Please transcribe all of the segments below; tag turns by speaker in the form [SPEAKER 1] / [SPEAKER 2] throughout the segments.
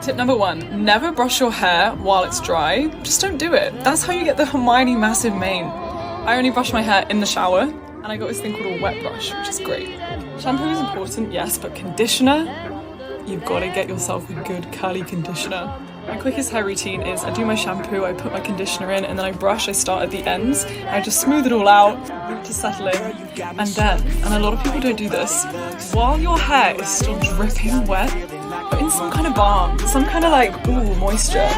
[SPEAKER 1] Tip number 1, never brush your hair while it's dry. Just don't do it. That's how you get the Hermione massive mane. I only brush my hair in the shower, and I got this thing called a wet brush, which is great. Shampoo is important, yes, but conditioner, you've got to get yourself a good curly conditioner. My quickest hair routine is I do my shampoo, I put my conditioner in, and then I brush. I start at the ends, I just smooth it all out to settle in, and a lot of people don't do this, while your hair is still dripping wet, put in some kind of balm, some kind of like, moisture.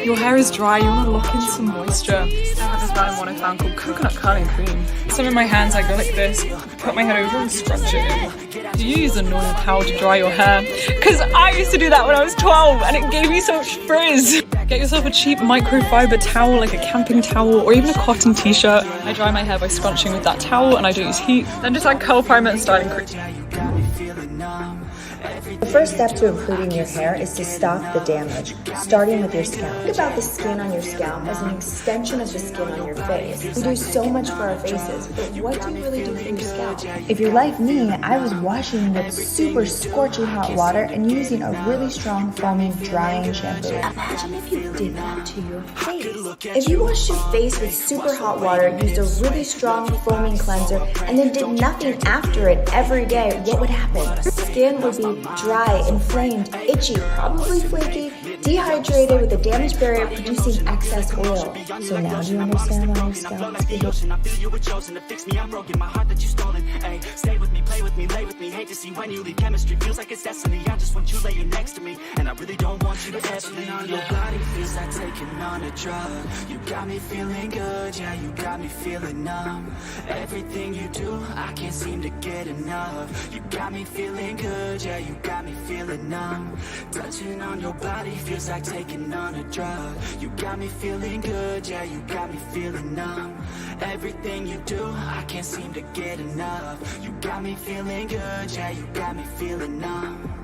[SPEAKER 1] Your hair is dry, you want to lock in some moisture. I have this random one I found called coconut curling cream. Some in my hands, I go like this, put my head over and scrunch it in. Do you use a normal towel to dry your hair? Because I used to do that when I was 12 and it gave me so much frizz. Get yourself a cheap microfiber towel, like a camping towel or even a cotton t-shirt. I dry my hair by scrunching with that towel and I don't use heat. Then just add curl primer and styling cream.
[SPEAKER 2] The first step to improving your hair is to stop the damage, starting with your scalp. Think about the skin on your scalp as an extension of the skin on your face. We do so much for our faces, but what do you really do for your scalp? If you're like me, I was washing with super scorching hot water and using a really strong foaming drying shampoo. Imagine if you did that to your face. If you washed your face with super hot water, used a really strong foaming cleanser, and then did nothing after it every day, what would happen? Skin would be dry, inflamed, itchy, probably flaky, dehydrated with a damaged barrier producing excess oil. So now do you understand why your scalp is behaving?
[SPEAKER 3] Stay with me, play with me, lay with me. Hate to see when you leave. Chemistry feels like it's destiny. I just want you laying next to me, and I really don't want you to ever leave. On your body feels like taking on a drug. You got me feeling good, yeah, you got me feeling numb. Everything you do, I can't seem to get enough. You got me feeling good, yeah, you got me feeling numb. Touching on your body feels like taking on a drug. You got me feeling good, yeah, you got me feeling numb. Everything you do, I can't seem to get enough. You got me feeling good, yeah, you got me feeling numb.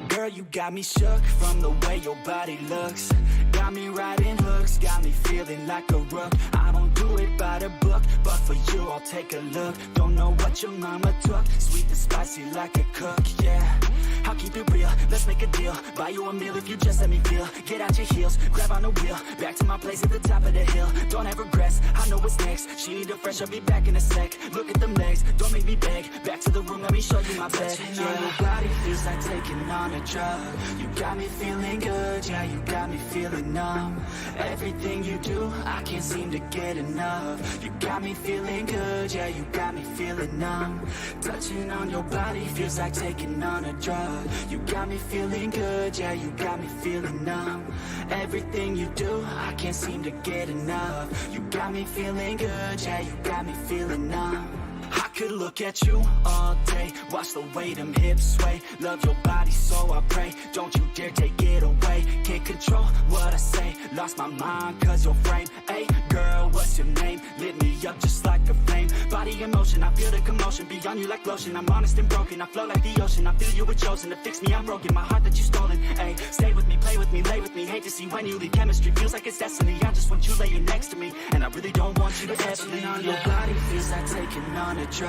[SPEAKER 3] Girl, you got me shook from the way your body looks. Got me riding hooks, got me feeling like a rook. I don't do it by the book, but for you I'll take a look. Don't know what your mama took, sweet and spicy like a cook, yeah. I'll keep it real, let's make a deal. Buy you a meal if you just let me feel. Get out your heels, grab on the wheel. Back to my place at the top of the hill. Don't have regrets, I know what's next. She need a fresh, I'll be back in a sec. Look at them legs, don't make me beg. Back to the room, let me show you my bed. Yeah, your body feels like taking on a drug. You got me feeling good, yeah, you got me feeling numb. Everything you do, I can't seem to get enough. You got me feeling good, yeah, you got me feeling numb. Touching on your body feels like taking on a drug. You got me feeling good, yeah, you got me feeling numb. Everything you do, I can't seem to get enough. You got me feeling good, yeah, you got me feeling numb. I could look at you all day, watch the way them hips sway. Love your body, so I pray, don't you dare take it away. Can't control what I say, lost my mind cause your frame. Hey girl, what's your name? Lit me up just like a flame. Body in motion, I feel the commotion, beyond you like lotion. I'm honest and broken, I flow like the ocean. I feel you were chosen to fix me, I'm broken. My heart that you stolen, hey. Stay with me, play with me, lay with me. Hate to see when you leave, chemistry feels like it's destiny. I just want you laying next to me, and I really don't want you to ever leave. On your body feels like taking on a drug.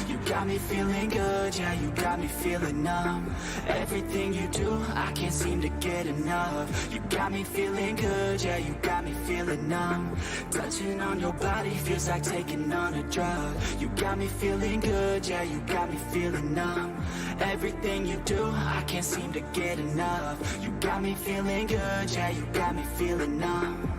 [SPEAKER 3] You got me feeling good, yeah, you got me feeling numb. Everything you do, I can't seem to get enough. You got me feeling good, yeah, you got me feeling numb. Touching on your body feels like taking on a drug. You got me feeling good, yeah, you got me feeling numb. Everything you do, I can't seem to get enough. You got me feeling good, yeah, you got me feeling numb.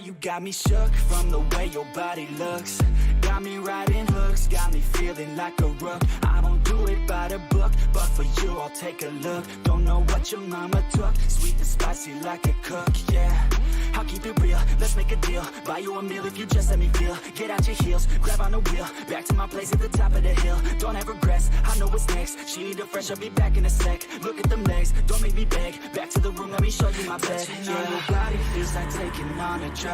[SPEAKER 3] you got me shook from the way your body looks. Got me riding hooks, got me feeling like a rook. I don't do it by the book, but for you I'll take a look. Don't know what your mama took, sweet and spicy like a cook, yeah. I'll keep it real, let's make a deal. Buy you a meal if you just let me feel. Get out your heels, grab on the wheel. Back to my place at the top of the hill. Don't have regrets, I know what's next. She need a fresh, I'll be back in a sec. Look at them legs, don't make me beg. Back to the room, let me show you my bed. Touching on your body feels like taking on a drug.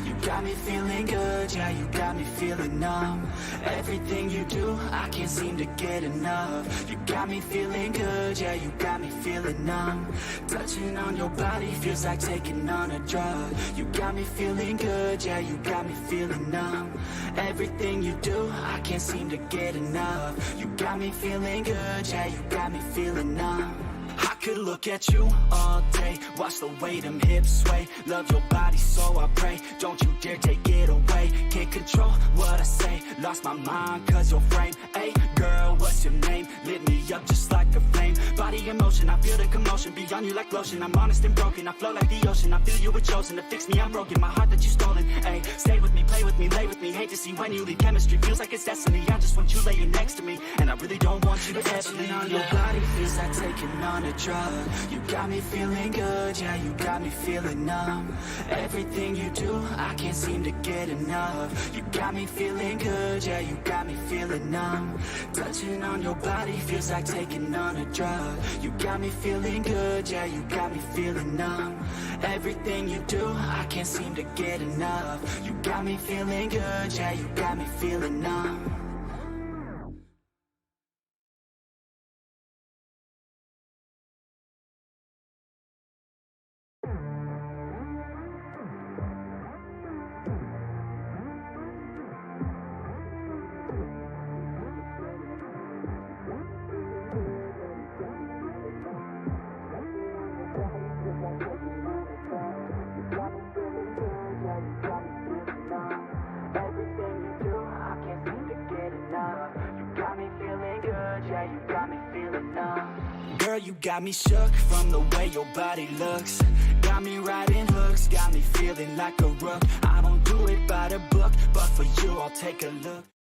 [SPEAKER 3] You got me feeling good, yeah, you got me feeling numb. Everything you do, I can't seem to get enough. You got me feeling good, yeah, you got me feeling numb. Touching on your body feels like taking on a drug. You got me feeling good, yeah, you got me feeling numb. Everything you do, I can't seem to get enough. You got me feeling good, yeah, you got me feeling numb. I could look at you all day, watch the way them hips sway. Love your body, so I pray, don't you dare take it away. Can't control what I say, lost my mind cause your frame. Hey girl, what's your name? Lit me up just like a flame. Body in motion, I feel the commotion. Be on you like lotion, I'm honest and broken. I flow like the ocean, I feel you were chosen to fix me, I'm broken. My heart that you stolen, hey. Stay with me, play with me, lay with me. Hate to see when you leave, chemistry feels like it's destiny. I just want you laying next to me, and I really don't want you to ever leave. On your body feels like taking on a drug. You got me feeling good, yeah, you got me feeling numb. Everything you do, I can't seem to get enough. You got me feeling good, yeah, you got me feeling numb. Touching on your body feels like taking on a drug. You got me feeling good, yeah, you got me feeling numb. Everything you do, I can't seem to get enough. You got me feeling good, yeah, you got me feeling numb. Girl, you got me shook from the way your body looks. Got me riding hooks, got me feeling like a rook. I don't do it by the book, but for you I'll take a look.